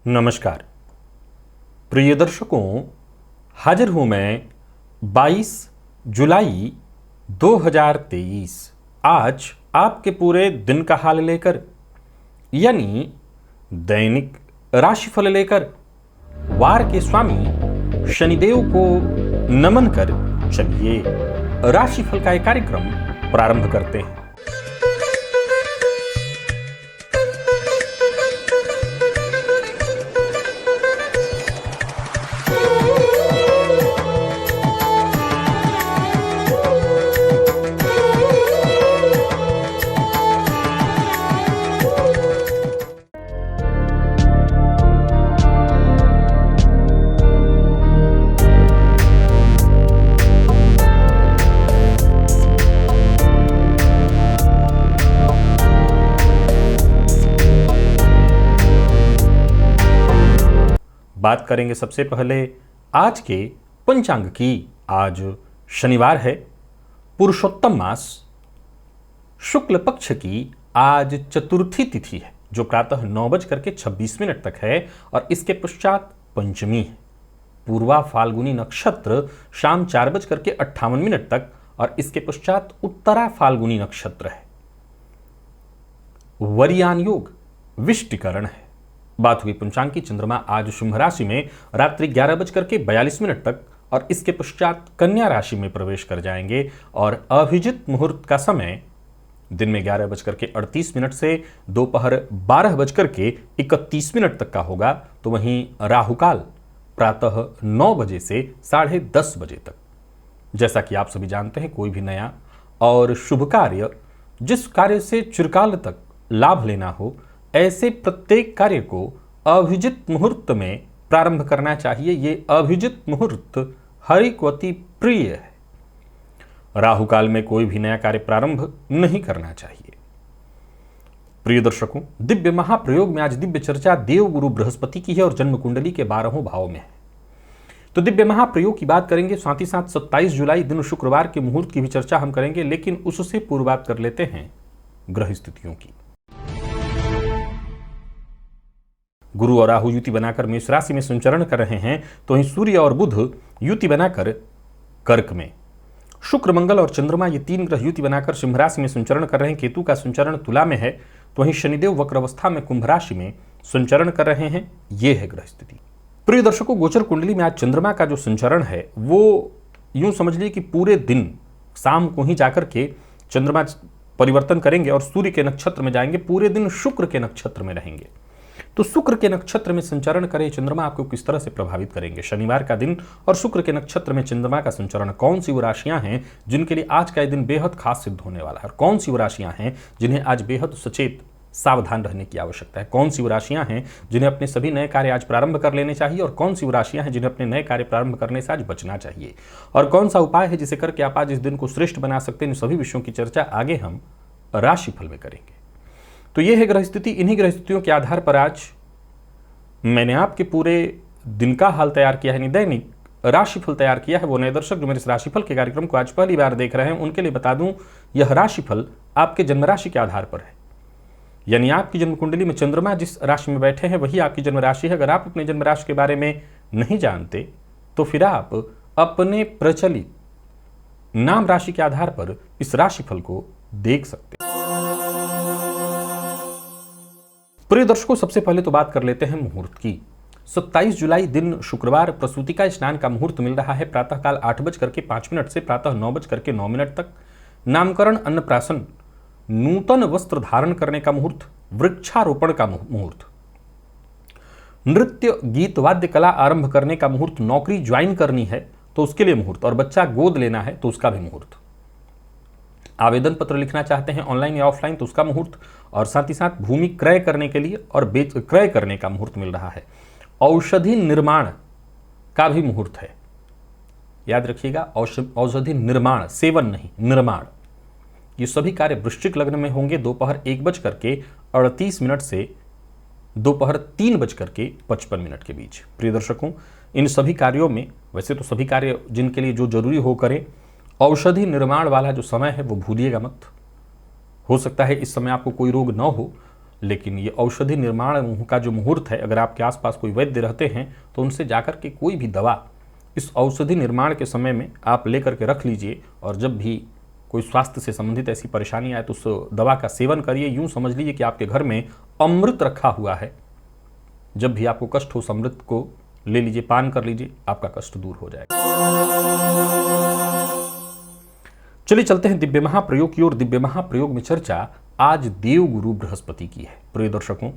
नमस्कार प्रिय दर्शकों, हाजिर हूं मैं 22 जुलाई 2023 आज आपके पूरे दिन का हाल लेकर, यानी दैनिक राशिफल लेकर। वार के स्वामी शनिदेव को नमन कर चलिए राशिफल का एक कार्यक्रम प्रारंभ करते हैं। बात करेंगे सबसे पहले आज के पंचांग की। आज शनिवार है, पुरुषोत्तम मास, शुक्ल पक्ष की आज चतुर्थी तिथि है जो प्रातः 9:26 तक है और इसके पश्चात पंचमी है। पूर्वा फाल्गुनी नक्षत्र शाम 4:58 तक और इसके पश्चात उत्तरा फाल्गुनी नक्षत्र है। वरियान योग विष्टिकरण है। बात हुई पंचांग की। चंद्रमा आज सिंह राशि में रात्रि 11:42 तक और इसके पश्चात कन्या राशि में प्रवेश कर जाएंगे और अभिजित मुहूर्त का समय दिन में 11:38 से दोपहर 12:31 तक का होगा। तो वहीं राहुकाल प्रातः 9 बजे से 10:30 बजे तक। जैसा कि आप सभी जानते हैं, कोई भी नया और शुभ कार्य, जिस कार्य से चिरकाल तक लाभ लेना हो, ऐसे प्रत्येक कार्य को अभिजित मुहूर्त में प्रारंभ करना चाहिए। ये अभिजित मुहूर्त हरि को अति प्रिय है। राहु काल में कोई भी नया कार्य प्रारंभ नहीं करना चाहिए। प्रिय दर्शकों, दिव्य महाप्रयोग में आज दिव्य चर्चा देव गुरु बृहस्पति की है और जन्म कुंडली के 12वें भाव में है। तो दिव्य महाप्रयोग की बात करेंगे, साथ ही साथ 27 जुलाई दिन शुक्रवार के मुहूर्त की भी चर्चा हम करेंगे, लेकिन उससे पूर्व बात कर लेते हैं ग्रह स्थितियों की। गुरु और राहु युति बनाकर मेष राशि में संचरण कर रहे हैं, तो वहीं सूर्य और बुध युति बनाकर कर्क में, शुक्र मंगल और चंद्रमा ये तीन ग्रह युति बनाकर सिंह राशि में संचरण कर रहे हैं। केतु का संचरण तुला में है, तो वहीं शनिदेव वक्र अवस्था में कुंभ राशि में संचरण कर रहे हैं। ये है ग्रह स्थिति। प्रिय दर्शकों, गोचर कुंडली में आज चंद्रमा का जो संचरण है वो यूं समझ लीजिए कि पूरे दिन शाम को ही जाकर के चंद्रमा परिवर्तन करेंगे और सूर्य के नक्षत्र में जाएंगे। पूरे दिन शुक्र के नक्षत्र में रहेंगे। तो शुक्र के नक्षत्र में संचरण करे चंद्रमा आपको किस तरह से प्रभावित करेंगे। शनिवार का दिन और शुक्र के नक्षत्र में चंद्रमा का संचरण, कौन सी वो राशियां हैं जिनके लिए आज का दिन बेहद खास सिद्ध होने वाला है, और कौन सी वो राशियां हैं जिन्हें आज बेहद सचेत सावधान रहने की आवश्यकता है। कौन सी वो राशियां हैं जिन्हें अपने सभी नए कार्य आज प्रारंभ कर लेने चाहिए और कौन सी वो राशियां हैं जिन्हें अपने नए कार्य प्रारंभ करने से आज बचना चाहिए, और कौन सा उपाय है जिसे करके आप आज इस दिन को श्रेष्ठ बना सकते हैं। इन सभी विषयों की चर्चा आगे हम राशिफल में करेंगे। तो यह है ग्रह स्थिति। इन्हीं ग्रह स्थितियों के आधार पर आज मैंने आपके पूरे दिन का हाल तैयार किया है, यानी दैनिक राशिफल तैयार किया है। वो नए दर्शक जो मेरे इस राशिफल के कार्यक्रम को आज पहली बार देख रहे हैं, उनके लिए बता दूं, यह राशिफल आपके जन्म राशि के आधार पर है। यानी आपकी जन्म कुंडली में चंद्रमा जिस राशि में बैठे हैं वही आपकी जन्म राशि है। अगर आप अपने जन्म राशि के बारे में नहीं जानते तो फिर आप अपने प्रचलित नाम राशि के आधार पर इस राशिफल को देख सकते हैं। प्रिय दर्शकों, सबसे पहले तो बात कर लेते हैं मुहूर्त की। 27 जुलाई दिन शुक्रवार प्रसूतिका स्नान का मुहूर्त मिल रहा है प्रातःकाल 8:05 से प्रातः 9:09 तक। नामकरण, अन्नप्राशन, नूतन वस्त्र धारण करने का मुहूर्त, वृक्षारोपण का मुहूर्त, नृत्य गीत वाद्य कला आरंभ करने का मुहूर्त, नौकरी ज्वाइन करनी है तो उसके लिए मुहूर्त, और बच्चा गोद लेना है तो उसका भी मुहूर्त, आवेदन पत्र लिखना चाहते हैं ऑनलाइन या ऑफलाइन तो उसका मुहूर्त, और साथ ही साथ भूमि क्रय करने के लिए और क्रय करने का मुहूर्त मिल रहा है। औषधि निर्माण का भी मुहूर्त है। याद रखिएगा, औषधि निर्माण, सेवन नहीं, निर्माण। ये सभी कार्य वृश्चिक लग्न में होंगे दोपहर 1:38 से दोपहर 3:55 के बीच। प्रिय दर्शकों, इन सभी कार्यों में, वैसे तो सभी कार्य जिनके लिए जो जरूरी हो करें, औषधि निर्माण वाला जो समय है वो भूलिएगा मत। हो सकता है इस समय आपको कोई रोग न हो, लेकिन ये औषधि निर्माण का जो मुहूर्त है, अगर आपके आसपास कोई वैद्य रहते हैं तो उनसे जाकर के कोई भी दवा इस औषधि निर्माण के समय में आप लेकर के रख लीजिए, और जब भी कोई स्वास्थ्य से संबंधित ऐसी परेशानी आए तो उस दवा का सेवन करिए। यूँ समझ लीजिए कि आपके घर में अमृत रखा हुआ है। जब भी आपको कष्ट हो, उस अमृत को ले लीजिए, पान कर लीजिए, आपका कष्ट दूर हो जाएगा। चलिए चलते हैं दिव्य महाप्रयोग की ओर। दिव्य महाप्रयोग में चर्चा आज देवगुरु बृहस्पति की है। प्रिय दर्शकों,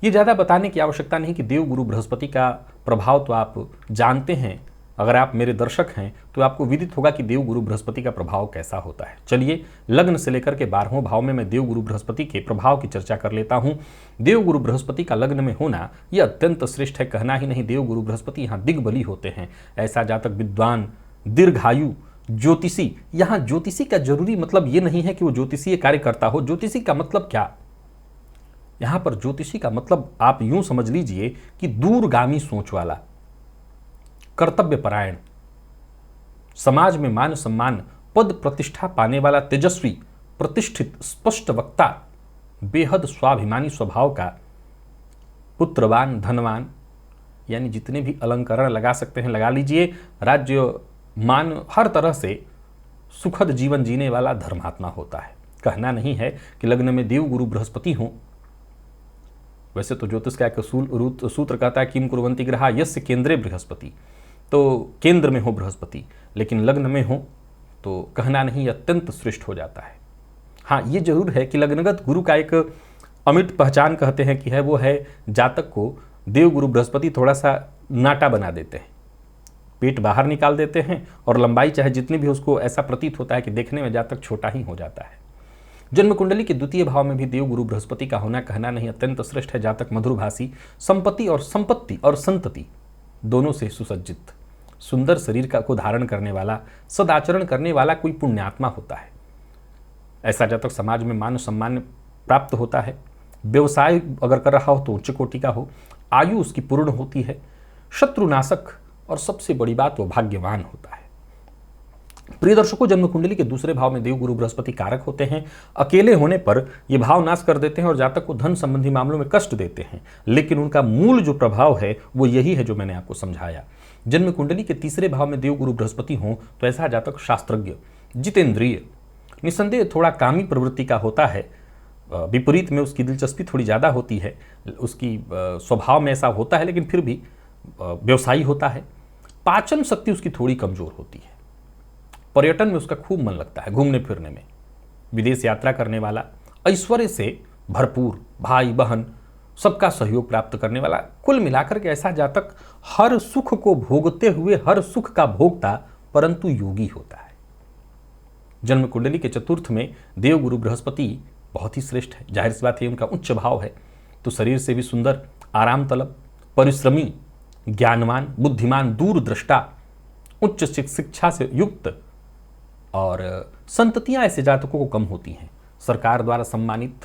ये ज़्यादा बताने की आवश्यकता नहीं कि देवगुरु बृहस्पति का प्रभाव तो आप जानते हैं। अगर आप मेरे दर्शक हैं तो आपको विदित होगा कि देवगुरु बृहस्पति का प्रभाव कैसा होता है। चलिए लग्न से लेकर के 12वें भाव में मैं देवगुरु बृहस्पति के प्रभाव की चर्चा कर लेता हूं। देवगुरु बृहस्पति का लग्न में होना यह अत्यंत श्रेष्ठ है। कहना ही नहीं, देवगुरु बृहस्पति यहाँ दिग्बली होते हैं। ऐसा जातक विद्वान, दीर्घायु, ज्योतिषी। यहाँ ज्योतिषी का जरूरी मतलब ये नहीं है कि वो ज्योतिषीय कार्य करता हो। ज्योतिषी का मतलब क्या, यहाँ पर ज्योतिषी का मतलब आप यूं समझ लीजिए कि दूरगामी सोच वाला, कर्तव्य परायण, समाज में मान सम्मान, पद प्रतिष्ठा पाने वाला, तेजस्वी, प्रतिष्ठित, स्पष्ट वक्ता, बेहद स्वाभिमानी स्वभाव का, पुत्रवान, धनवान, यानी जितने भी अलंकरण लगा सकते हैं लगा लीजिए, राज्य मान, हर तरह से सुखद जीवन जीने वाला धर्मात्मा होता है। कहना नहीं है कि लग्न में देवगुरु बृहस्पति हों। वैसे तो ज्योतिष का एक सूत्र कहता है किम कुर्वन्ति ग्रहा यस्य केंद्रे बृहस्पति, तो केंद्र में हो बृहस्पति, लेकिन लग्न में हो तो कहना नहीं, अत्यंत श्रेष्ठ हो जाता है। हाँ, ये जरूर है कि लग्नगत गुरु का एक अमिट पहचान कहते हैं कि है, वो है जातक को देवगुरु बृहस्पति थोड़ा सा नाटा बना देते हैं, पेट बाहर निकाल देते हैं, और लंबाई चाहे जितनी भी उसको ऐसा प्रतीत होता है कि देखने में जातक छोटा ही हो जाता है। जन्म कुंडली के द्वितीय भाव में भी देवगुरु बृहस्पति का होना कहना नहीं, अत्यंत श्रेष्ठ है। जातक मधुरभाषी, संपत्ति और संतति दोनों से सुसज्जित, सुंदर शरीर को धारण करने वाला, सदाचरण करने वाला कोई पुण्यात्मा होता है। ऐसा जातक समाज में मान सम्मान प्राप्त होता है। व्यवसाय अगर कर रहा हो तो उच्च कोटि का हो, आयु उसकी पूर्ण होती है, शत्रुनाशक, और सबसे बड़ी बात वो भाग्यवान होता है। प्रिय दर्शकों, जन्म कुंडली के दूसरे भाव में देवगुरु बृहस्पति कारक होते हैं। अकेले होने पर ये भाव नाश कर देते हैं और जातक को धन संबंधी मामलों में कष्ट देते हैं, लेकिन उनका मूल जो प्रभाव है वो यही है जो मैंने आपको समझाया। जन्म कुंडली के तीसरे भाव में देवगुरु बृहस्पति हों तो ऐसा जातक शास्त्रज्ञ, जितेंद्रिय, निसंदेह थोड़ा कामी प्रवृत्ति का होता है। विपरीत में उसकी दिलचस्पी थोड़ी ज़्यादा होती है, उसकी स्वभाव में ऐसा होता है, लेकिन फिर भी व्यवसायी होता है। पाचन शक्ति उसकी थोड़ी कमजोर होती है। पर्यटन में उसका खूब मन लगता है, घूमने फिरने में, विदेश यात्रा करने वाला, ऐश्वर्य से भरपूर, भाई बहन सबका सहयोग प्राप्त करने वाला। कुल मिलाकर के ऐसा जातक हर सुख को भोगते हुए हर सुख का भोगता परंतु योगी होता है। जन्म कुंडली के चतुर्थ में देवगुरु बृहस्पति बहुत ही श्रेष्ठ है। जाहिर सी बात है उनका उच्च भाव है, तो शरीर से भी सुंदर, आराम तलब, परिश्रमी, ज्ञानवान, बुद्धिमान, दूरदृष्टा, उच्च शिक्षा से युक्त, और संततियां ऐसे जातकों को कम होती हैं। सरकार द्वारा सम्मानित,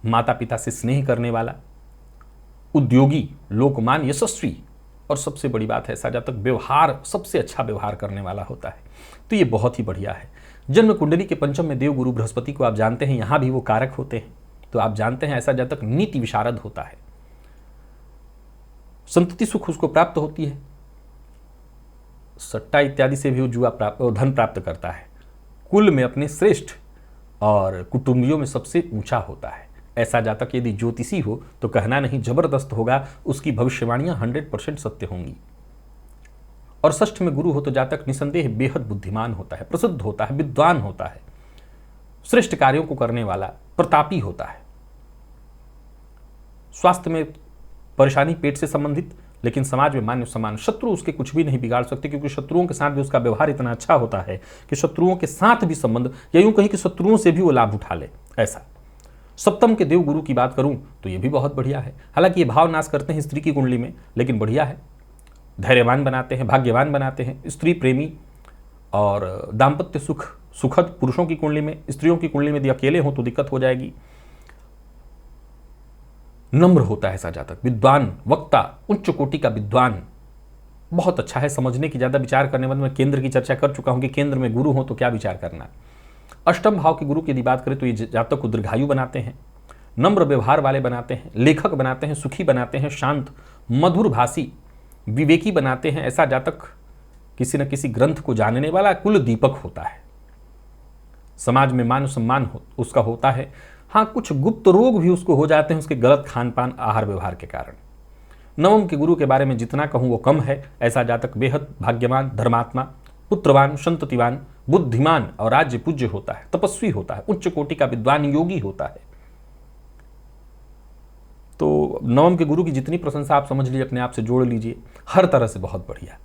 माता पिता से स्नेह करने वाला, उद्योगी, लोकमान, यशस्वी, और सबसे बड़ी बात है ऐसा जातक व्यवहार, सबसे अच्छा व्यवहार करने वाला होता है। तो ये बहुत ही बढ़िया है। जन्म कुंडली के पंचम में देवगुरु बृहस्पति को आप जानते हैं, यहां भी वो कारक होते हैं। तो आप जानते हैं ऐसा जातक नीति विशारद होता है, संतति सुख उसको प्राप्त होती है, सट्टा इत्यादि से भी वो धन प्राप्त करता है, कुल में अपने श्रेष्ठ और कुटुंबियों में सबसे ऊंचा होता है। ऐसा जातक यदि ज्योतिषी हो तो कहना नहीं, जबरदस्त होगा, उसकी भविष्यवाणियां 100% सत्य होंगी। और षष्ठ में गुरु हो तो जातक निसंदेह बेहद बुद्धिमान होता है, प्रसिद्ध होता है, विद्वान होता है, श्रेष्ठ कार्यों को करने वाला, प्रतापी होता है। स्वास्थ्य में परेशानी पेट से संबंधित, लेकिन समाज में मान्य सम्मान, शत्रु उसके कुछ भी नहीं बिगाड़ सकते, क्योंकि शत्रुओं के साथ भी उसका व्यवहार इतना अच्छा होता है कि शत्रुओं के साथ भी संबंध, या यूं कहीं कि शत्रुओं से भी वो लाभ उठा ले। ऐसा सप्तम के देव गुरु की बात करूं तो ये भी बहुत बढ़िया है। हालांकि ये भाव नाश करते हैं स्त्री की कुंडली में, लेकिन बढ़िया है, धैर्यवान बनाते हैं, भाग्यवान बनाते हैं, स्त्री प्रेमी और दाम्पत्य सुख सुखद पुरुषों की कुंडली में। स्त्रियों की कुंडली में यदि अकेले हो तो दिक्कत हो जाएगी। नम्र होता है ऐसा जातक, विद्वान, वक्ता, उच्च कोटि का विद्वान, बहुत अच्छा है। समझने की ज़्यादा विचार करने वाले, मैं केंद्र की चर्चा कर चुका हूं कि केंद्र में गुरु हो तो क्या विचार करना। अष्टम भाव के गुरु की यदि बात करें तो ये जातक को दीर्घायु बनाते हैं, नम्र व्यवहार वाले बनाते हैं, लेखक बनाते हैं, सुखी बनाते हैं, शांत मधुर भाषी विवेकी बनाते हैं। ऐसा जातक किसी न किसी ग्रंथ को जानने वाला कुल दीपक होता है। समाज में मान सम्मान उसका होता है। हाँ, कुछ गुप्त रोग भी उसको हो जाते हैं उसके गलत खान पान आहार व्यवहार के कारण। नवम के गुरु के बारे में जितना कहूं वो कम है। ऐसा जातक बेहद भाग्यवान, धर्मात्मा, पुत्रवान, संततिवान, बुद्धिमान और राज्य पूज्य होता है, तपस्वी होता है, उच्च कोटि का विद्वान योगी होता है। तो नवम के गुरु की जितनी प्रशंसा आप समझ लीजिए, अपने आप से जोड़ लीजिए, हर तरह से बहुत बढ़िया,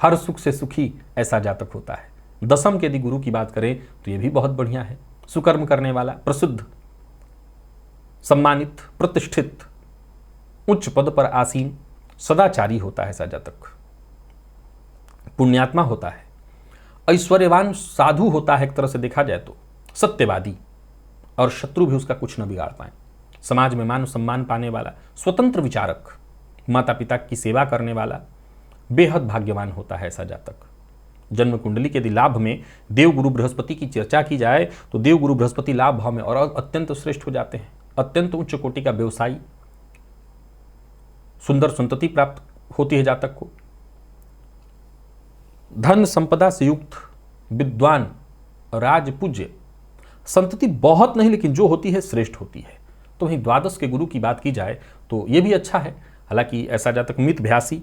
हर सुख से सुखी ऐसा जातक होता है। दसम के यदि गुरु की बात करें तो ये भी बहुत बढ़िया है। सुकर्म करने वाला, प्रसिद्ध, सम्मानित, प्रतिष्ठित, उच्च पद पर आसीन, सदाचारी होता है ऐसा जातक। पुण्यात्मा होता है, ऐश्वर्यवान साधु होता है एक तरह से देखा जाए तो, सत्यवादी, और शत्रु भी उसका कुछ न बिगाड़ पाए। समाज में मान सम्मान पाने वाला, स्वतंत्र विचारक, माता पिता की सेवा करने वाला, बेहद भाग्यवान होता है ऐसा जातक। जन्म कुंडली के यदि लाभ में देवगुरु बृहस्पति की चर्चा की जाए तो देवगुरु बृहस्पति लाभ भाव में और अत्यंत श्रेष्ठ हो जाते हैं। अत्यंत उच्च कोटि का व्यवसायी, सुंदर संतति प्राप्त होती है जातक को, धन संपदा से युक्त, विद्वान, राजपूज्य, संतति बहुत नहीं लेकिन जो होती है श्रेष्ठ होती है। तो वहीं द्वादश के गुरु की बात की जाए तो यह भी अच्छा है। हालांकि ऐसा जातक मितभ्यासी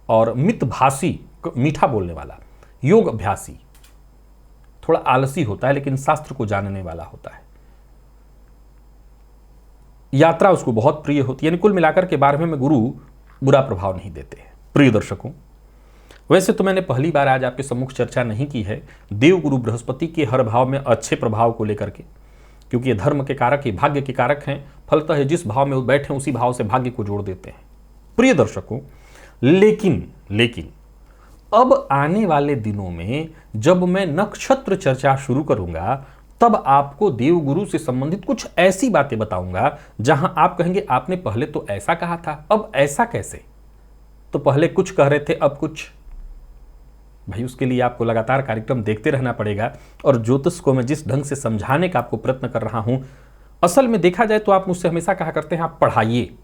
और मितभाषी, मीठा बोलने वाला, योग अभ्यासी, थोड़ा आलसी होता है लेकिन शास्त्र को जानने वाला होता है। यात्रा उसको बहुत प्रिय होती है। यानी कुल मिलाकर के 12वें में गुरु बुरा प्रभाव नहीं देते हैं। प्रिय दर्शकों, वैसे तो मैंने पहली बार आज आपके सम्मुख चर्चा नहीं की है देवगुरु बृहस्पति के हर भाव में अच्छे प्रभाव को लेकर के, क्योंकि ये धर्म के कारक, ये भाग्य के कारक हैं। फलतः जिस भाव में वो बैठे उसी भाव से भाग्य को जोड़ देते हैं। प्रिय दर्शकों, लेकिन अब आने वाले दिनों में जब मैं नक्षत्र चर्चा शुरू करूंगा तब आपको देवगुरु से संबंधित कुछ ऐसी बातें बताऊंगा जहां आप कहेंगे आपने पहले तो ऐसा कहा था, अब ऐसा कैसे? तो पहले कुछ कह रहे थे, अब कुछ। भाई उसके लिए आपको लगातार कार्यक्रम देखते रहना पड़ेगा। और ज्योतिष को मैं जिस ढंग से समझाने का आपको प्रयत्न कर रहा हूं, असल में देखा जाए तो आप मुझसे हमेशा कहा करते हैं आप पढ़ाइए।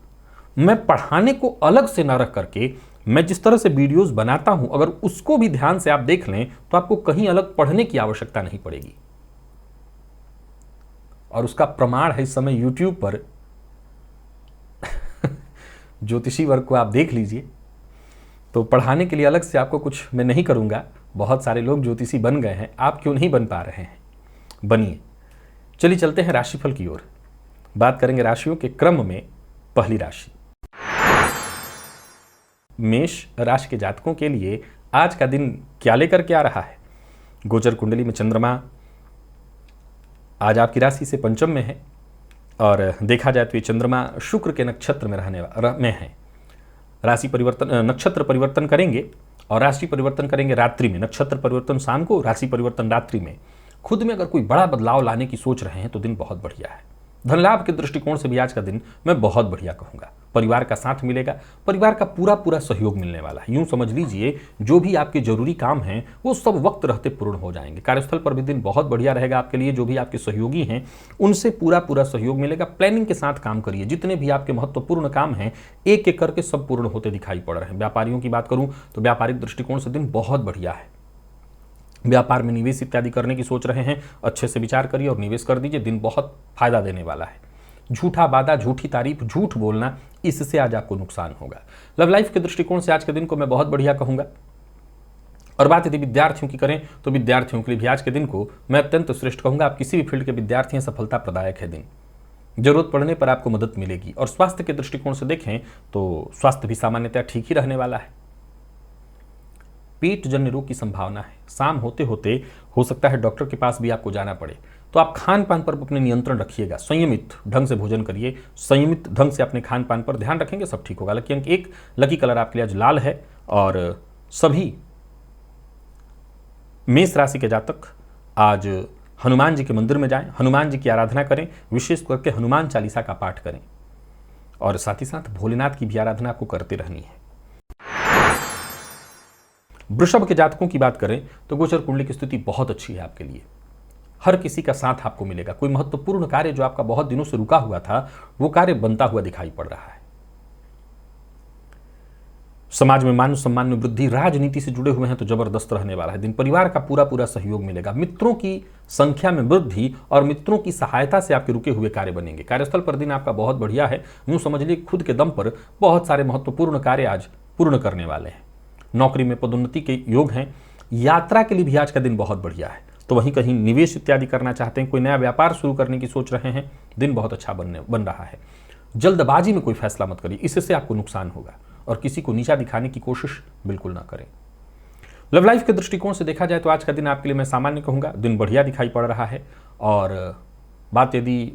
मैं पढ़ाने को अलग से न रख करके मैं जिस तरह से वीडियोस बनाता हूं, अगर उसको भी ध्यान से आप देख लें तो आपको कहीं अलग पढ़ने की आवश्यकता नहीं पड़ेगी। और उसका प्रमाण है इस समय यूट्यूब पर ज्योतिषी वर्ग को आप देख लीजिए। तो पढ़ाने के लिए अलग से आपको कुछ मैं नहीं करूंगा। बहुत सारे लोग ज्योतिषी बन गए हैं, आप क्यों नहीं बन पा रहे हैं? बनिए। चलिए चलते हैं राशिफल की ओर। बात करेंगे राशियों के क्रम में। पहली राशि मेष राशि के जातकों के लिए आज का दिन क्या लेकर के आ रहा है? गोचर कुंडली में चंद्रमा आज आपकी राशि से पंचम में है और देखा जाए तो ये चंद्रमा शुक्र के नक्षत्र में में है। राशि परिवर्तन, नक्षत्र परिवर्तन करेंगे और राशि परिवर्तन करेंगे रात्रि में। नक्षत्र परिवर्तन शाम को, राशि परिवर्तन रात्रि में। खुद में अगर कोई बड़ा बदलाव लाने की सोच रहे हैं तो दिन बहुत बढ़िया है। धन लाभ के दृष्टिकोण से भी आज का दिन मैं बहुत बढ़िया कहूंगा। परिवार का साथ मिलेगा, परिवार का पूरा सहयोग मिलने वाला है। यूं समझ लीजिए जो भी आपके जरूरी काम हैं वो सब वक्त रहते पूर्ण हो जाएंगे। कार्यस्थल पर भी दिन बहुत बढ़िया रहेगा आपके लिए। जो भी आपके सहयोगी हैं उनसे पूरा सहयोग मिलेगा। प्लानिंग के साथ काम करिए। जितने भी आपके महत्वपूर्ण काम हैं एक एक करके सब पूर्ण होते दिखाई पड़ रहे हैं। व्यापारियों की बात करूं तो व्यापारिक दृष्टिकोण से दिन बहुत बढ़िया है। व्यापार में निवेश इत्यादि करने की सोच रहे हैं, अच्छे से विचार करिए और निवेश कर दीजिए। दिन बहुत फायदा देने वाला है। झूठा वादा, झूठी तारीफ, झूठ बोलना, इससे आज आपको नुकसान होगा। लव लाइफ के दृष्टिकोण से आज के दिन को मैं बहुत बढ़िया कहूंगा। और बात यदि विद्यार्थियों की करें तो विद्यार्थियों के लिए भी आज के दिन को मैं अत्यंत श्रेष्ठ कहूंगा। आप किसी भी फील्ड के विद्यार्थी हैं, सफलता प्रदायक है दिन। जरूरत पड़ने पर आपको मदद मिलेगी। और स्वास्थ्य के दृष्टिकोण से देखें तो स्वास्थ्य भी सामान्यतः ठीक ही रहने वाला है। पेट जन्य रोग की संभावना है। शाम होते होते हो सकता है डॉक्टर के पास भी आपको जाना पड़े। तो आप खान पान पर अपने नियंत्रण रखिएगा। संयमित ढंग से भोजन करिए, संयमित ढंग से अपने खान पान पर ध्यान रखेंगे, सब ठीक होगा। लकी अंक 1, लकी कलर आपके लिए आज लाल है। और सभी मेष राशि के जातक आज हनुमान जी के मंदिर में जाएं, हनुमान जी की आराधना करें, विशेष करके हनुमान चालीसा का पाठ करें। और साथ ही साथ भोलेनाथ की भी आराधना आपको करते रहनी है। वृषभ के जातकों की बात करें तो गोचर कुंडली की स्थिति बहुत अच्छी है आपके लिए। हर किसी का साथ आपको मिलेगा। कोई महत्वपूर्ण कार्य जो आपका बहुत दिनों से रुका हुआ था, वो कार्य बनता हुआ दिखाई पड़ रहा है। समाज में मान सम्मान में वृद्धि, राजनीति से जुड़े हुए हैं तो जबरदस्त रहने वाला है दिन। परिवार का पूरा पूरा सहयोग मिलेगा। मित्रों की संख्या में वृद्धि और मित्रों की सहायता से आपके रुके हुए कार्य बनेंगे। कार्यस्थल पर दिन आपका बहुत बढ़िया है। यूं समझ लीजिए खुद के दम पर बहुत सारे महत्वपूर्ण कार्य आज पूर्ण करने वाले हैं। नौकरी में पदोन्नति के योग हैं। यात्रा के लिए भी आज का दिन बहुत बढ़िया है। तो वहीं कहीं निवेश इत्यादि करना चाहते हैं, कोई नया व्यापार शुरू करने की सोच रहे हैं, दिन बहुत अच्छा बन रहा है। जल्दबाजी में कोई फैसला मत करिए, इससे आपको नुकसान होगा। और किसी को नीचा दिखाने की कोशिश बिल्कुल ना करें। लव लाइफ के दृष्टिकोण से देखा जाए तो आज का दिन आपके लिए मैं सामान्य कहूंगा, दिन बढ़िया दिखाई पड़ रहा है। और बात यदि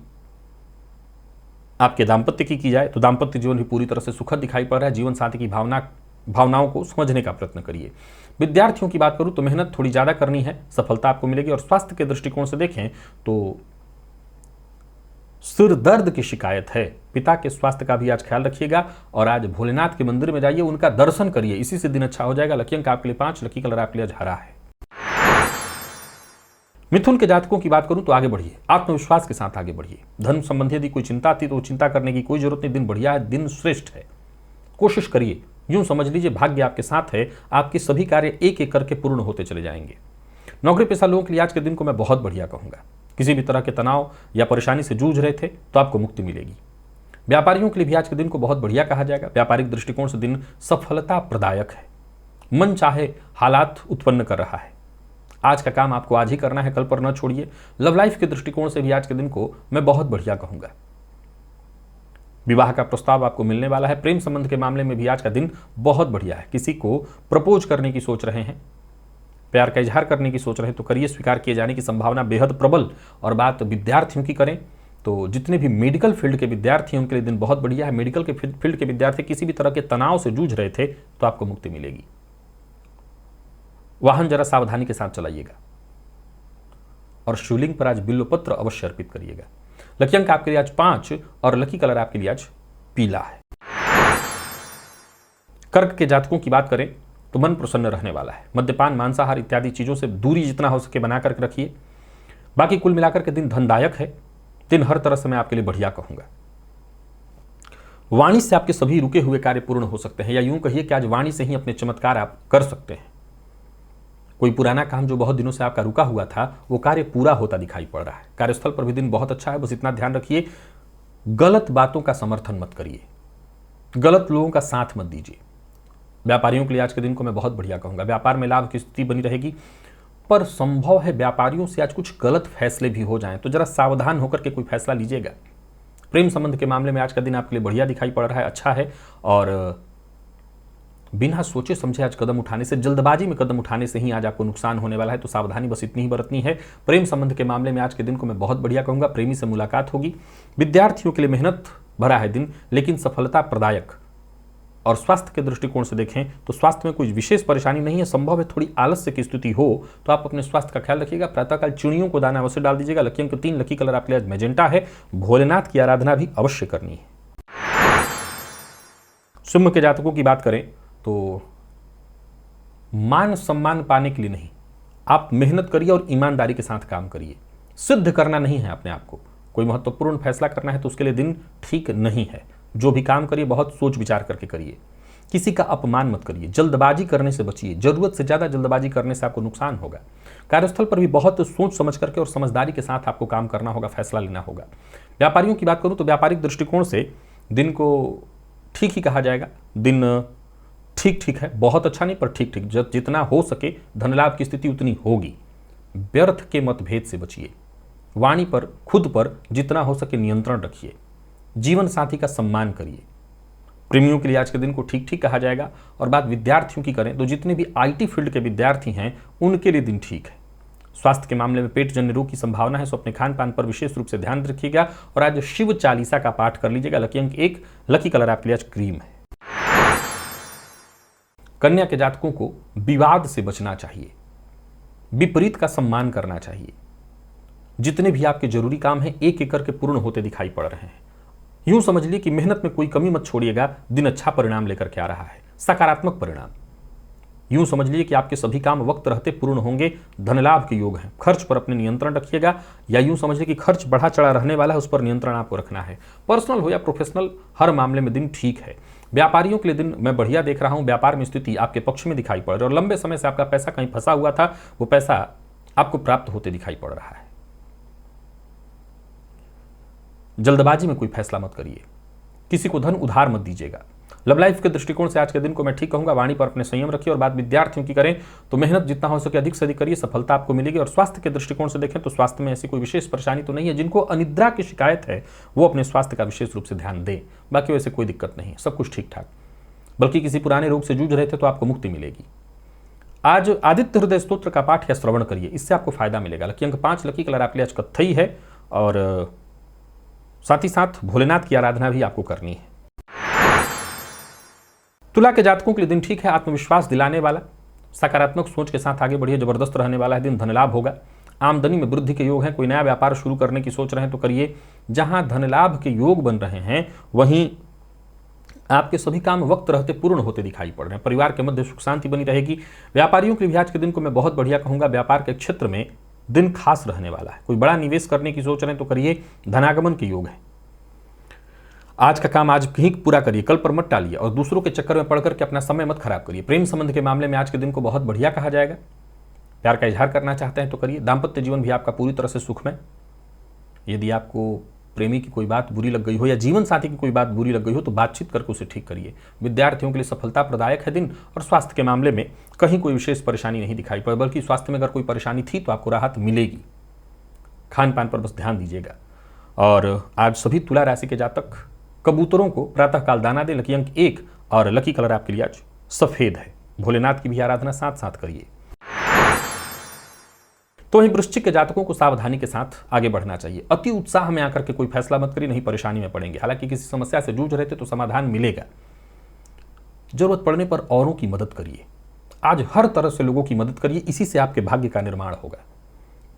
आपके दाम्पत्य की जाए तो दाम्पत्य जीवन भी पूरी तरह से सुखद दिखाई पड़ रहा है। जीवन साथी की भावनाओं को समझने का प्रयत्न करिए। विद्यार्थियों की बात करूं तो मेहनत थोड़ी ज्यादा करनी है, सफलता आपको मिलेगी। और स्वास्थ्य के दृष्टिकोण से देखें तो सिर दर्द की शिकायत है, पिता के स्वास्थ्य का भी आज ख्याल रखिएगा। और आज भोलेनाथ के मंदिर में जाइए, उनका दर्शन करिए, इसी से दिन अच्छा हो जाएगा। लकी अंक आपके लिए 5, लकी कलर आपके लिए हरा है। मिथुन के जातकों की बात करूं तो आगे बढ़िए, आत्मविश्वास के साथ आगे बढ़िए। धर्म संबंधी यदि कोई चिंता थी तो चिंता करने की कोई जरूरत नहीं, दिन बढ़िया है, दिन श्रेष्ठ है। कोशिश करिए, यूं समझ लीजिए भाग्य आपके साथ है। आपके सभी कार्य एक एक करके पूर्ण होते चले जाएंगे। नौकरी पेशा लोगों के लिए आज के दिन को मैं बहुत बढ़िया कहूंगा। किसी भी तरह के तनाव या परेशानी से जूझ रहे थे तो आपको मुक्ति मिलेगी। व्यापारियों के लिए भी आज के दिन को बहुत बढ़िया कहा जाएगा। व्यापारिक दृष्टिकोण से दिन सफलता प्रदायक है। मन चाहे हालात उत्पन्न कर रहा है। आज का काम आपको आज ही करना है, कल पर न छोड़िए। लव लाइफ के दृष्टिकोण से भी आज के दिन को मैं बहुत बढ़िया कहूंगा। विवाह का प्रस्ताव आपको मिलने वाला है। प्रेम संबंध के मामले में भी आज का दिन बहुत बढ़िया है। किसी को प्रपोज करने की सोच रहे हैं, प्यार का इजहार करने की सोच रहे हैं तो करिए, स्वीकार किए जाने की संभावना बेहद प्रबल। और बात विद्यार्थियों की करें तो जितने भी मेडिकल फील्ड के विद्यार्थी हैं उनके लिए दिन बहुत बढ़िया है। मेडिकल के फील्ड के विद्यार्थी किसी भी तरह के तनाव से जूझ रहे थे तो आपको मुक्ति मिलेगी। वाहन जरा सावधानी के साथ चलाइएगा। और शिवलिंग पर आज बिल्वपत्र अवश्य अर्पित करिएगा। लकी अंक आपके लिए आज 5 और लकी कलर आपके लिए आज पीला है। कर्क के जातकों की बात करें तो मन प्रसन्न रहने वाला है। मद्यपान, मांसाहार इत्यादि चीजों से दूरी जितना हो सके बना करके रखिए। बाकी कुल मिलाकर के दिन धनदायक है। दिन हर तरह से मैं आपके लिए बढ़िया कहूंगा। वाणी से आपके सभी रुके हुए कार्य पूर्ण हो सकते हैं, या यूं कहिए कि आज वाणी से ही अपने चमत्कार आप कर सकते हैं। कोई पुराना काम जो बहुत दिनों से आपका रुका हुआ था वो कार्य पूरा होता दिखाई पड़ रहा है। कार्यस्थल पर भी दिन बहुत अच्छा है। बस इतना ध्यान रखिए, गलत बातों का समर्थन मत करिए, गलत लोगों का साथ मत दीजिए। व्यापारियों के लिए आज के दिन को मैं बहुत बढ़िया कहूंगा। व्यापार में लाभ की स्थिति बनी रहेगी, पर संभव है व्यापारियों से आज कुछ गलत फैसले भी हो जाएं, तो जरा सावधान होकर के कोई फैसला लीजिएगा। प्रेम संबंध के मामले में आज का दिन आपके लिए बढ़िया दिखाई पड़ रहा है, अच्छा है। और बिना सोचे समझे आज कदम उठाने से, जल्दबाजी में कदम उठाने से ही आज आपको नुकसान होने वाला है, तो सावधानी बस इतनी ही बरतनी है। प्रेम संबंध के मामले में आज के दिन को मैं बहुत बढ़िया कहूंगा। प्रेमी से मुलाकात होगी। विद्यार्थियों के लिए मेहनत भरा है दिन, लेकिन सफलता प्रदायक। और स्वास्थ्य के दृष्टिकोण से देखें तो स्वास्थ्य में कोई विशेष परेशानी नहीं है। संभव है थोड़ी आलस्य की स्थिति हो तो आप अपने स्वास्थ्य का ख्याल रखिएगा। प्रातःकाल चिड़ियों को दाना अवश्य डाल दीजिएगा। लकी अंक 3, लकी कलर आपके लिए आज मैजेंटा है। भोलेनाथ की आराधना भी अवश्य करनी है। सिंह के जातकों की बात करें तो मान सम्मान पाने के लिए नहीं, आप मेहनत करिए और ईमानदारी के साथ काम करिए। सिद्ध करना नहीं है अपने आप को। कोई महत्वपूर्ण फैसला करना है तो उसके लिए दिन ठीक नहीं है। जो भी काम करिए बहुत सोच विचार करके करिए। किसी का अपमान मत करिए। जल्दबाजी करने से बचिए। जरूरत से ज्यादा जल्दबाजी करने से आपको नुकसान होगा। कार्यस्थल पर भी बहुत सोच समझ करके और समझदारी के साथ आपको काम करना होगा, फैसला लेना होगा। व्यापारियों की बात करूं तो व्यापारिक दृष्टिकोण से दिन को ठीक ही कहा जाएगा। दिन ठीक ठीक है, बहुत अच्छा नहीं पर ठीक ठीक। जितना हो सके धन लाभ की स्थिति उतनी होगी। व्यर्थ के मतभेद से बचिए। वाणी पर, खुद पर जितना हो सके नियंत्रण रखिए। जीवन साथी का सम्मान करिए। प्रेमियों के लिए आज के दिन को ठीक ठीक कहा जाएगा। और बात विद्यार्थियों की करें तो जितने भी आईटी फील्ड के विद्यार्थी हैं उनके लिए दिन ठीक है। स्वास्थ्य के मामले में पेट जन्य रोग की संभावना है, सो अपने खान पान पर विशेष रूप से ध्यान रखिएगा। और आज शिव चालीसा का पाठ कर लीजिएगा। लकी अंक 1, लकी कलर आपके लिए आज क्रीम है। कन्या के जातकों को विवाद से बचना चाहिए। विपरीत का सम्मान करना चाहिए। जितने भी आपके जरूरी काम हैं एक एक करके पूर्ण होते दिखाई पड़ रहे हैं। यूं समझ लीजिए कि मेहनत में कोई कमी मत छोड़िएगा। दिन अच्छा परिणाम लेकर के आ रहा है, सकारात्मक परिणाम। यूं समझ लीजिए कि आपके सभी काम वक्त रहते पूर्ण होंगे, धन लाभ के योग हैं। खर्च पर अपने नियंत्रण रखिएगा, या यूं समझिए कि खर्च बढ़ा चढ़ा रहने वाला है, उस पर नियंत्रण आपको रखना है। पर्सनल हो या प्रोफेशनल, हर मामले में दिन ठीक है। व्यापारियों के लिए दिन मैं बढ़िया देख रहा हूं, व्यापार में स्थिति आपके पक्ष में दिखाई पड़ रही है, और लंबे समय से आपका पैसा कहीं फंसा हुआ था, वो पैसा आपको प्राप्त होते दिखाई पड़ रहा है। जल्दबाजी में कोई फैसला मत करिए, किसी को धन उधार मत दीजिएगा। लव लाइफ के दृष्टिकोण से आज के दिन को मैं ठीक कहूंगा, वाणी पर अपने संयम रखिए। और बात विद्यार्थियों की करें तो मेहनत जितना हो सके अधिक से अधिक करिए, सफलता आपको मिलेगी। और स्वास्थ्य के दृष्टिकोण से देखें तो स्वास्थ्य में ऐसी कोई विशेष परेशानी तो नहीं है। जिनको अनिद्रा की शिकायत है वो अपने स्वास्थ्य का विशेष रूप से ध्यान दें, बाकी वैसे कोई दिक्कत नहीं है, सब कुछ ठीक ठाक। बल्कि किसी पुराने रोग से जूझ रहे थे तो आपको मुक्ति मिलेगी। आज आदित्य हृदय स्तोत्र का पाठ या श्रवण करिए, इससे आपको फायदा मिलेगा। लकी अंक 5, लकी कलर आपके लिए आज कत्थई है, और साथ ही साथ भोलेनाथ की आराधना भी आपको करनी है। तुला के जातकों के लिए दिन ठीक है, आत्मविश्वास दिलाने वाला, सकारात्मक सोच के साथ आगे बढ़िए, जबरदस्त रहने वाला है दिन। धन लाभ होगा, आमदनी में वृद्धि के योग हैं। कोई नया व्यापार शुरू करने की सोच रहे हैं तो करिए। जहां धन लाभ के योग बन रहे हैं वहीं आपके सभी काम वक्त रहते पूर्ण होते दिखाई पड़ रहे हैं। परिवार के मध्य सुख शांति बनी रहेगी। व्यापारियों के लिए आज के दिन को मैं बहुत बढ़िया कहूंगा। व्यापार के क्षेत्र में दिन खास रहने वाला है। कोई बड़ा निवेश करने की सोच रहे हैं तो करिए, धनागमन के योग है। आज का काम आज ही पूरा करिए, कल पर मत टालिए, और दूसरों के चक्कर में पड़ करके अपना समय मत खराब करिए। प्रेम संबंध के मामले में आज के दिन को बहुत बढ़िया कहा जाएगा। प्यार का इजहार करना चाहते हैं तो करिए। दाम्पत्य जीवन भी आपका पूरी तरह से सुखमय। यदि आपको प्रेमी की कोई बात बुरी लग गई हो या जीवन साथी की कोई बात बुरी लग गई हो तो बातचीत करके उसे ठीक करिए। विद्यार्थियों के लिए सफलता प्रदायक है दिन। और स्वास्थ्य के मामले में कहीं कोई विशेष परेशानी नहीं दिखाई पड़े, बल्कि स्वास्थ्य में अगर कोई परेशानी थी तो आपको राहत मिलेगी। खान पान पर बस ध्यान दीजिएगा। और आज सभी तुला राशि के जातक कबूतरों को प्रातःकाल दाना दे। लकी अंक 1 और लकी कलर आपके लिए आज सफेद है। भोलेनाथ की भी आराधना साथ साथ करिए। तो वहीं वृश्चिक के जातकों को सावधानी के साथ आगे बढ़ना चाहिए। अति उत्साह में आकर के कोई फैसला मत करिए, नहीं परेशानी में पड़ेंगे। हालांकि किसी समस्या से जूझ रहे थे तो समाधान मिलेगा। जरूरत पड़ने पर औरों की मदद करिए। आज हर तरह से लोगों की मदद करिए, इसी से आपके भाग्य का निर्माण होगा।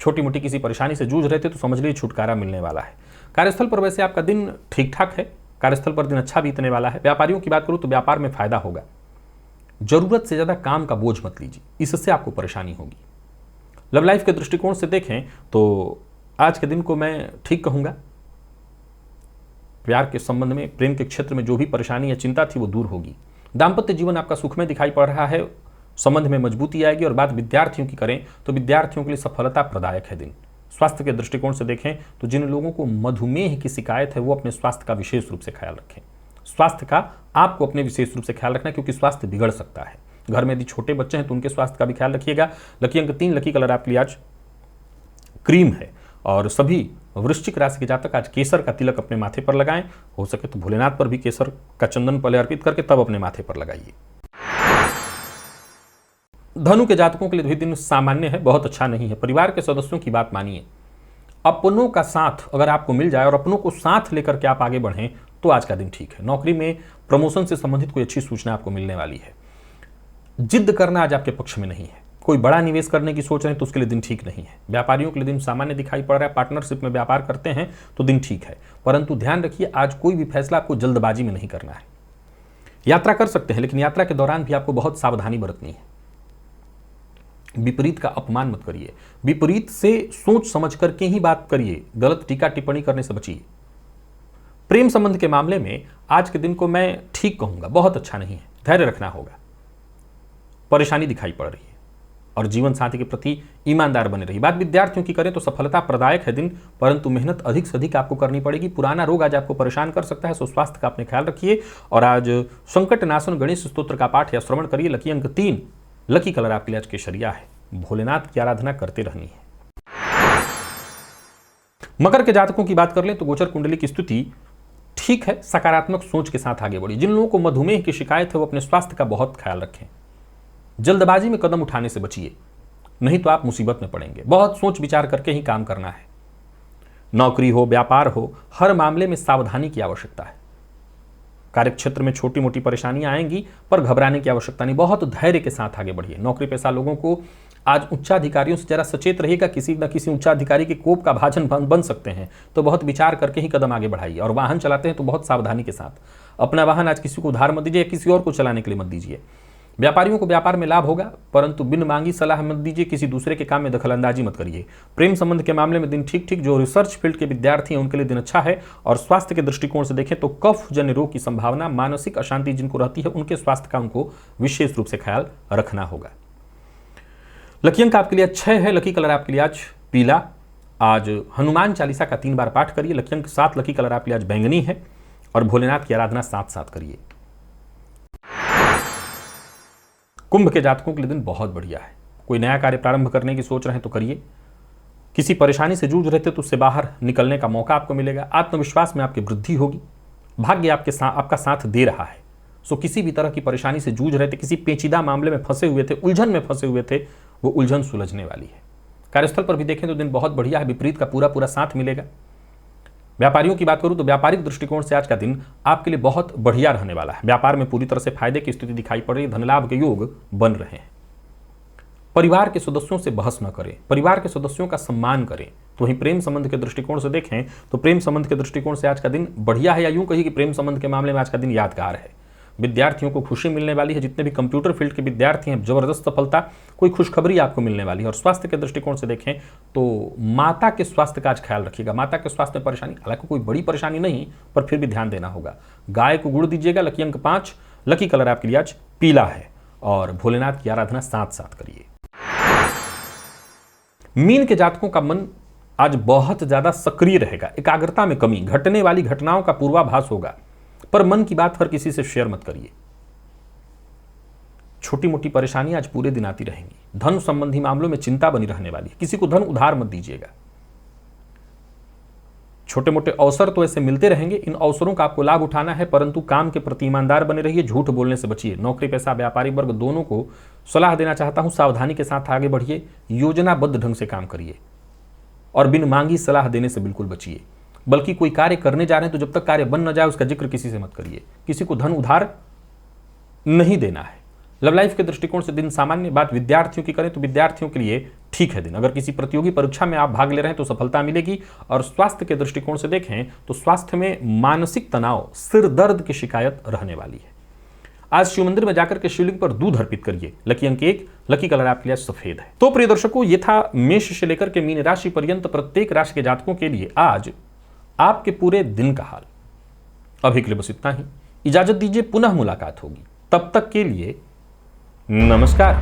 छोटी मोटी किसी परेशानी से जूझ रहे थे तो समझ लीजिए छुटकारा मिलने वाला है। कार्यस्थल पर वैसे आपका दिन ठीक ठाक है, कार्यस्थल पर दिन अच्छा बीतने वाला है। व्यापारियों की बात करूं तो व्यापार में फायदा होगा। जरूरत से ज्यादा काम का बोझ मत लीजिए, इससे आपको परेशानी होगी। लव लाइफ के दृष्टिकोण से देखें तो आज के दिन को मैं ठीक कहूंगा। प्यार के संबंध में, प्रेम के क्षेत्र में जो भी परेशानी या चिंता थी वो दूर होगी। दाम्पत्य जीवन आपका सुखमय दिखाई पड़ रहा है, संबंध में मजबूती आएगी। और बात विद्यार्थियों की करें तो विद्यार्थियों के लिए सफलता प्रदायक है दिन। स्वास्थ्य के दृष्टिकोण से देखें तो जिन लोगों को मधुमेह की शिकायत है वो अपने स्वास्थ्य का विशेष रूप से ख्याल रखें। स्वास्थ्य का आपको अपने विशेष रूप से ख्याल रखना है, क्योंकि स्वास्थ्य बिगड़ सकता है। घर में यदि छोटे बच्चे हैं तो उनके स्वास्थ्य का भी ख्याल रखिएगा। लकी अंक 3, लकी कलर आपके लिए आज क्रीम है। और सभी वृश्चिक राशि के जातक आज केसर का तिलक अपने माथे पर लगाएं। हो सके तो भोलेनाथ पर भी केसर का चंदन पहले अर्पित करके तब अपने माथे पर लगाइए। धनु के जातकों के लिए भी दिन सामान्य है, बहुत अच्छा नहीं है। परिवार के सदस्यों की बात मानिए। अपनों का साथ अगर आपको मिल जाए और अपनों को साथ लेकर के आप आगे बढ़ें तो आज का दिन ठीक है। नौकरी में प्रमोशन से संबंधित कोई अच्छी सूचना आपको मिलने वाली है। जिद करना आज आपके पक्ष में नहीं है। कोई बड़ा निवेश करने की सोच रहे हैं तो उसके लिए दिन ठीक नहीं है। व्यापारियों के लिए दिन सामान्य दिखाई पड़ रहा है। पार्टनरशिप में व्यापार करते हैं तो दिन ठीक है, परंतु ध्यान रखिए आज कोई भी फैसला आपको जल्दबाजी में नहीं करना है। यात्रा कर सकते हैं, लेकिन यात्रा के दौरान भी आपको बहुत सावधानी बरतनी है। विपरीत का अपमान मत करिए। विपरीत से सोच समझ करके ही बात करिए, गलत टीका टिप्पणी करने से बचिए। प्रेम संबंध के मामले में आज के दिन को मैं ठीक कहूंगा, बहुत अच्छा नहीं है। धैर्य रखना होगा। परेशानी दिखाई पड़ रही है और जीवन साथी के प्रति ईमानदार बने रहिए। बात विद्यार्थियों की करें तो सफलता प्रदायक है दिन, परंतु मेहनत अधिक से अधिक आपको करनी पड़ेगी। पुराना रोग आज आपको परेशान कर सकता है, सो स्वास्थ्य का अपने ख्याल रखिए। और आज संकट नाशन गणेश स्तोत्र का पाठ या श्रवण करिए। लकी अंक 3, लकी कलर आपके लिए आज केसरिया है। भोलेनाथ की आराधना करते रहनी है। मकर के जातकों की बात कर लें तो गोचर कुंडली की स्थिति ठीक है। सकारात्मक सोच के साथ आगे बढ़िए। जिन लोगों को मधुमेह की शिकायत है वो अपने स्वास्थ्य का बहुत ख्याल रखें। जल्दबाजी में कदम उठाने से बचिए, नहीं तो आप मुसीबत में पड़ेंगे। बहुत सोच विचार करके ही काम करना है। नौकरी हो, व्यापार हो, हर मामले में सावधानी की आवश्यकता है। कार्यक्षेत्र में छोटी मोटी परेशानियां आएंगी पर घबराने की आवश्यकता नहीं, बहुत धैर्य के साथ आगे बढ़िए। नौकरी पेशा लोगों को आज उच्चाधिकारियों से जरा सचेत रहिएगा। किसी न किसी उच्चाधिकारी के कोप का भाजन बन सकते हैं, तो बहुत विचार करके ही कदम आगे बढ़ाइए। और वाहन चलाते हैं तो बहुत सावधानी के साथ। अपना वाहन आज किसी को उधार मत दीजिए, किसी और को चलाने के लिए मत दीजिए। व्यापारियों को व्यापार में लाभ होगा, परंतु बिन मांगी सलाह मत दीजिए, किसी दूसरे के काम में दखलंदाजी मत करिए। प्रेम संबंध के मामले में दिन ठीक ठीक। जो रिसर्च फील्ड के विद्यार्थी हैं उनके लिए दिन अच्छा है। और स्वास्थ्य के दृष्टिकोण से देखें तो कफ जन्य रोग की संभावना, मानसिक अशांति जिनको रहती है उनके स्वास्थ्य का उनको विशेष रूप से ख्याल रखना होगा। लकी अंक आपके लिए 6 है। लकी कलर आपके लिए आज पीला। आज हनुमान चालीसा का 3 बार पाठ करिए। लकी अंक 7। लकी कलर आपके लिए आज बैंगनी है और भोलेनाथ की आराधना साथ साथ करिए। कुंभ के जातकों के लिए दिन बहुत बढ़िया है। कोई नया कार्य प्रारंभ करने की सोच रहे हैं तो करिए। किसी परेशानी से जूझ रहे थे तो उससे बाहर निकलने का मौका आपको मिलेगा। आत्मविश्वास में आपकी वृद्धि होगी। भाग्य आपका साथ दे रहा है। सो किसी भी तरह की परेशानी से जूझ रहे थे, किसी पेचीदा मामले में फंसे हुए थे, उलझन में फंसे हुए थे, वो उलझन सुलझने वाली है। कार्यस्थल पर भी देखें तो दिन बहुत बढ़िया है। विपरीत का पूरा पूरा साथ मिलेगा। व्यापारियों की बात करूं तो व्यापारिक दृष्टिकोण से आज का दिन आपके लिए बहुत बढ़िया रहने वाला है। व्यापार में पूरी तरह से फायदे की स्थिति दिखाई पड़ रही है। धनलाभ के योग बन रहे हैं। परिवार के सदस्यों से बहस न करें, परिवार के सदस्यों का सम्मान करें। तो वहीं प्रेम संबंध के दृष्टिकोण से देखें तो प्रेम संबंध के दृष्टिकोण से आज का दिन बढ़िया है, या यूं कहिए कि प्रेम संबंध के मामले में आज का दिन यादगार है। विद्यार्थियों को खुशी मिलने वाली है। जितने भी कंप्यूटर फील्ड के विद्यार्थी हैं, जबरदस्त सफलता, कोई खुशखबरी आपको मिलने वाली है। और स्वास्थ्य के दृष्टिकोण से देखें तो माता के स्वास्थ्य का आज ख्याल रखिएगा। माता के स्वास्थ्य में परेशानी, हालांकि कोई बड़ी परेशानी नहीं, पर फिर भी ध्यान देना होगा। गाय को गुड़ दीजिएगा। लकी अंक 5। लकी कलर आपके लिए आज पीला है और भोलेनाथ की आराधना साथ साथ करिए। मीन के जातकों का मन आज बहुत ज्यादा सक्रिय रहेगा। एकाग्रता में कमी, घटने वाली घटनाओं का पूर्वाभास होगा, पर मन की बात हर किसी से शेयर मत करिए। छोटी मोटी परेशानी आज पूरे दिन आती रहेंगी। धन संबंधी मामलों में चिंता बनी रहने वाली है। किसी को धन उधार मत दीजिएगा। छोटे मोटे अवसर तो ऐसे मिलते रहेंगे, इन अवसरों का आपको लाभ उठाना है, परंतु काम के प्रति ईमानदार बने रहिए। झूठ बोलने से बचिए। नौकरी पेशा व्यापारी वर्ग दोनों को सलाह देना चाहता हूं, सावधानी के साथ आगे बढ़िए। योजनाबद्ध ढंग से काम करिए और बिन मांगी सलाह देने से बिल्कुल बचिए। बल्कि कोई कार्य करने जा रहे हैं तो जब तक कार्य बन न जाए उसका जिक्र किसी से मत करिए। किसी को धन उधार नहीं देना है। लव लाइफ के दृष्टिकोण से दिन सामान्य। बात विद्यार्थियों की करें तो विद्यार्थियों के लिए ठीक है दिन। अगर किसी प्रतियोगी परीक्षा में आप भाग ले रहे हैं तो सफलता मिलेगी। और स्वास्थ्य के दृष्टिकोण से देखें तो स्वास्थ्य में मानसिक तनाव, सिर दर्द की शिकायत रहने वाली है। आज शिव मंदिर में जाकर के शिवलिंग पर दूध अर्पित करिए। लकी अंक 1। लकी कलर आपके लिए सफेद है। तो प्रिय दर्शकों, ये था मेष से लेकर के मीन राशि पर्यंत प्रत्येक राशि के जातकों के लिए आज आपके पूरे दिन का हाल। अभी के लिए बस इतना ही। इजाजत दीजिए, पुनः मुलाकात होगी। तब तक के लिए नमस्कार।